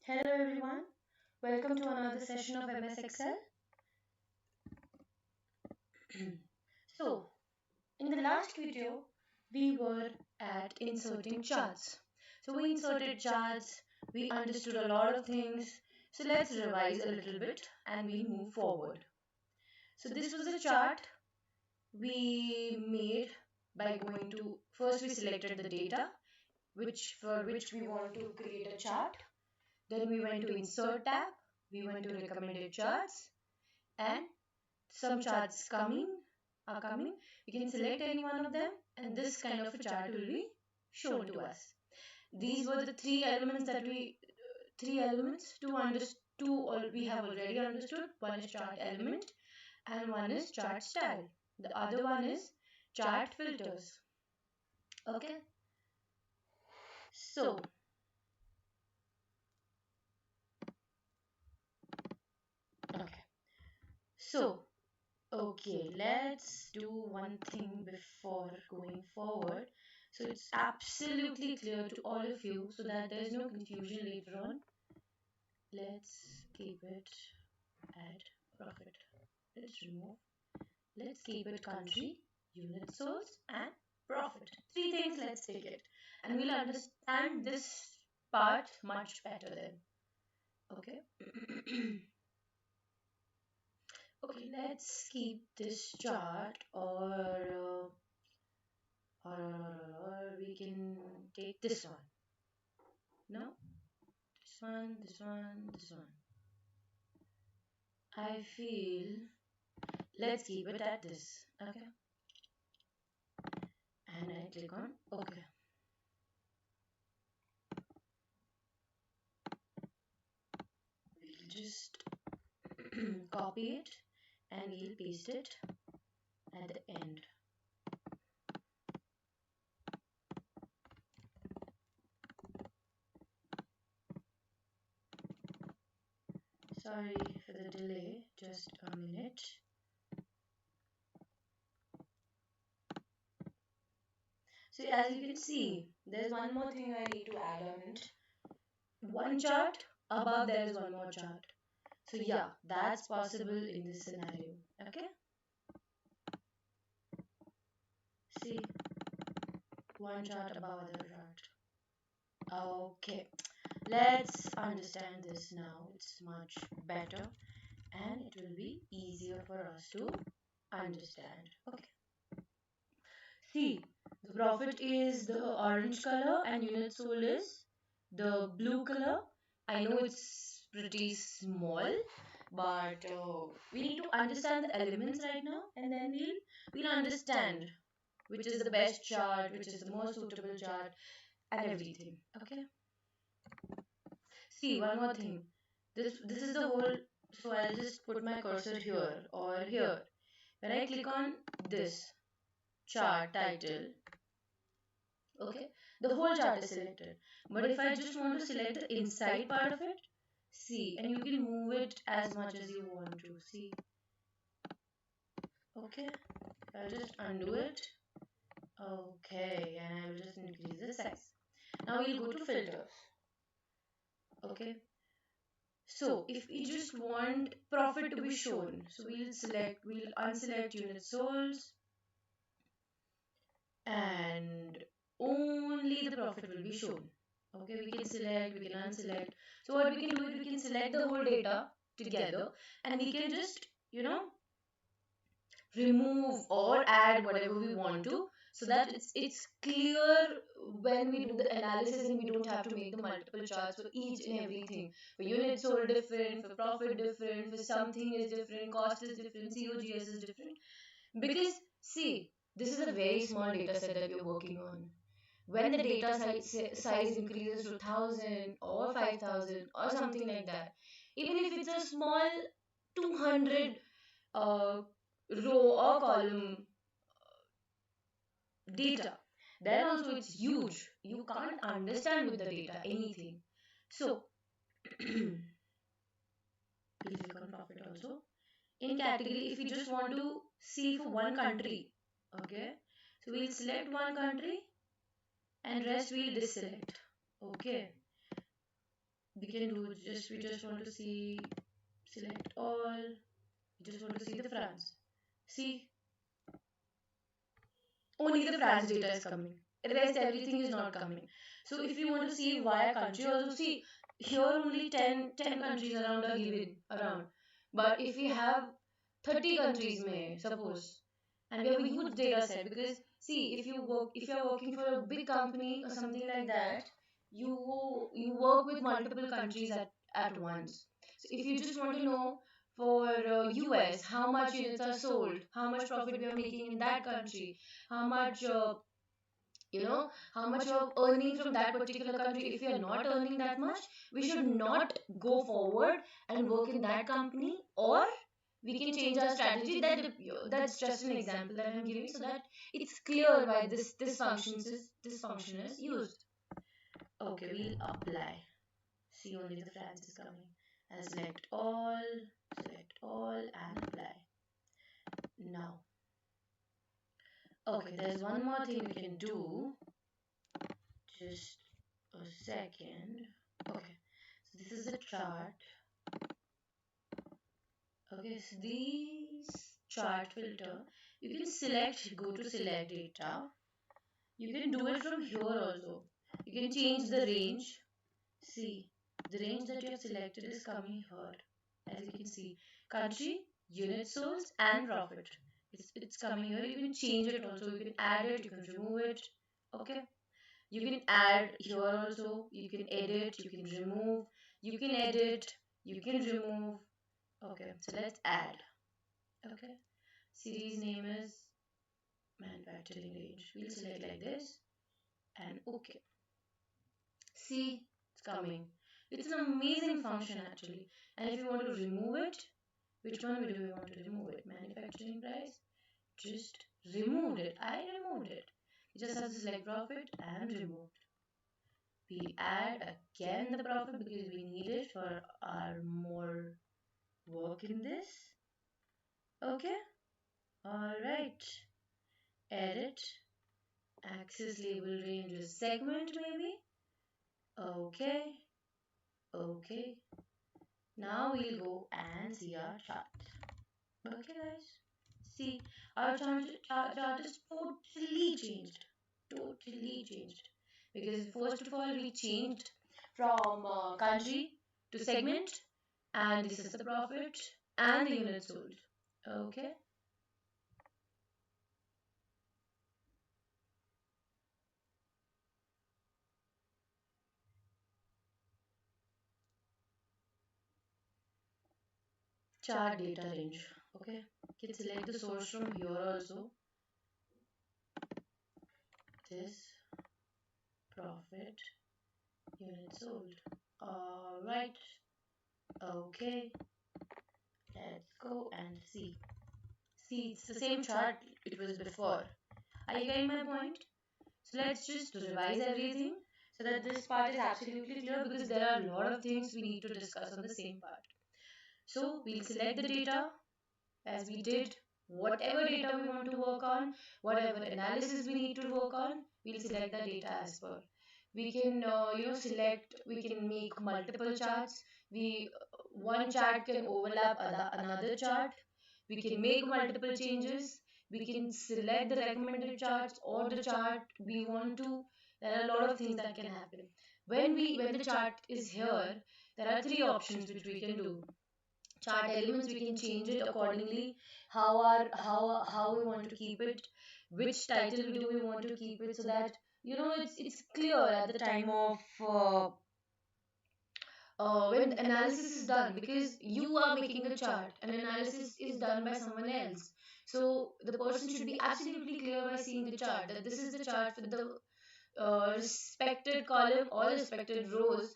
Hello everyone, welcome to another session of MS Excel. So, in the last video, we were at inserting charts. So, we inserted charts, we understood a lot of things. So, let's revise a little bit and we'll move forward. So, this was a chart we made by going to first, we selected the data for which we want to create a chart. Then, we went to Insert tab, we went to Recommended Charts, and some charts are coming. We can select any one of them and this kind of a chart will be shown to us. These were the three elements, two all we have already understood. One is chart element and one is chart style. The other one is chart filters. Okay. So, okay. So, okay, let's do one thing before going forward. So it's absolutely clear to all of you so that there's no confusion later on. Let's keep it at profit. Let's remove. Let's keep it country, unit source, and profit. Three things, let's take it. And we'll understand this part much better then. Okay. Okay, let's keep this chart or we can take this one. No? This one, this one, this one. I feel let's keep it at this. Okay. And I click on OK. We'll just copy it and we'll paste it at the end. Sorry for the delay, just a minute. So as you can see, there's one more thing I need to add on it. One chart, above there is one more chart. So yeah, that's possible in this scenario. Okay? See, one chart above other chart. Okay, let's understand this now. It's much better and it will be easier for us to understand. Okay. See, the profit is the orange color and unit sold is the blue color. I know it's pretty small, but we need to understand the elements right now and then we'll understand which is the best chart, which is the most suitable chart and everything. Okay. See, one more thing. This is the whole, so I'll just put my cursor here or here. When I click on this chart title, okay, the whole chart is selected. But if I just want to select the inside part of it, see, and you can move it as much as you want to, see. Okay, I'll just undo it. Okay, and I will just increase the size. Now we'll go to filters. Okay, so if we just want profit to be shown, so we'll unselect unit sold and only the profit will be shown. Okay, we can select, we can unselect. So what we can do is we can select the whole data together and we can just, remove or add whatever we want to so that it's clear when we do the analysis and we don't have to make the multiple charts for each and everything. For units sold different, for profit different, for something is different, cost is different, COGS is different. Because see, this is a very small data set that we're working on. When the data size increases to 1000 or 5000 or something like that, even if it's a small 200 uh, row or column data, then also it's huge. You can't understand with the data anything. So, we'll click on profit also. In category, if we just want to see for one country, okay, so we'll select one country and rest we'll deselect. Okay. We can do just we just want to see select all. We just want to see the France. See, only the France data is coming. The rest everything is not coming. So if you want to see via country, also see here only 10 countries around are given around. But if we have 30 countries, may suppose, and we have a huge data set because see if you are working for a big company or something like that, you work with multiple countries at once. So if you just want to know for US how much units are sold, how much profit we are making in that country, how much how much you're earning from that particular country. If you're not earning that much, we should not go forward and work in that company, or we can change our strategy. That's just an example that I'm giving so that it's clear why this function is used. Okay, we'll apply. See, only the France is coming. And select all and apply. Now, okay, there's one more thing we can do. Just a second. Okay, so this is a chart. Okay, so these chart filter, you can select, go to select data. You can do it from here also. You can change the range. See, the range that you have selected is coming here. As you can see, country, unit sold, and profit. It's coming here. You can change it also. You can add it. You can remove it. Okay. You can add here also. You can edit. You can remove. You can edit. You can remove. Okay. So let's add. Okay. Series name is manufacturing range. We'll select like this and okay. See, it's coming. It's an amazing function actually. And if you want to remove it, which one do we want to remove it? Manufacturing price? Just removed it. I removed it. You just have to select profit and remove. We add again the profit because we need it for our more work in this. Okay. Alright. Edit. Axis label range is segment maybe. Okay. Okay. Now we'll go and see our chart. Okay guys. See, our chart is totally changed. Totally changed. Because first of all, we changed from country to segment, and this is the profit and the units sold. Okay. Chart data range. Okay. You can select the source from here also. This profit units sold. Alright. Okay. Let's go and see. See, it's the same chart it was before. Are you getting my point? So let's just revise everything so that this part is absolutely clear because there are a lot of things we need to discuss on the same part. So we'll select the data as we did. Whatever data we want to work on, whatever analysis we need to work on, we'll select the data as per. We can, select. We can make multiple charts. We one chart can overlap another chart. We can make multiple changes. We can select the recommended charts or the chart we want to. There are a lot of things that can happen. When the chart is here, there are three options which we can do. Chart elements we can change it accordingly. How we want to keep it, which title do we want to keep it so that it's clear at the time of when the analysis is done because you are making a chart and analysis is done by someone else. So the person should be absolutely clear by seeing the chart that this is the chart for the respected column or respected rows.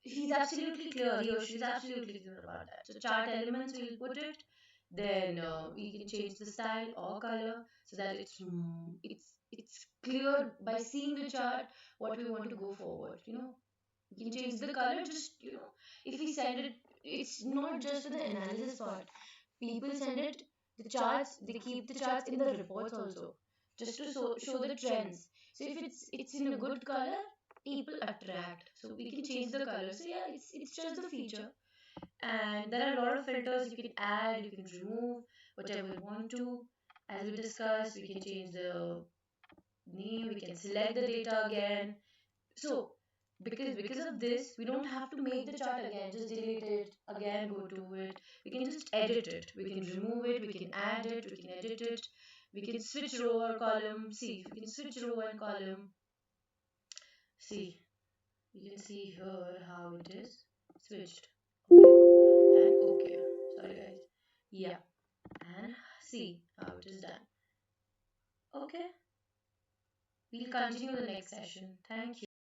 He's absolutely clear, he or she is absolutely clear about that. So chart elements we'll put it, then we can change the style or color so that it's clear by seeing the chart what we want to go forward. You can change the color, just if we send it, it's not just for the analysis part. People send it the charts, they keep the charts in the reports also, just to show the trends. So if it's in a good color, people attract. So we can change the color. So yeah, it's just the feature. And there are a lot of filters you can add, you can remove whatever you want to. As we discussed, we can change the name, we can select the data again. So because of this, we don't have to make the chart again, just delete it, again go to it. We can just edit it. We can remove it, we can add it, we can edit it. We can switch row or column. See, we can switch row and column. See, you can see here how it is switched. Okay, and okay. Sorry guys. Yeah, and see how it is done. Okay, we'll continue the next session. Thank you.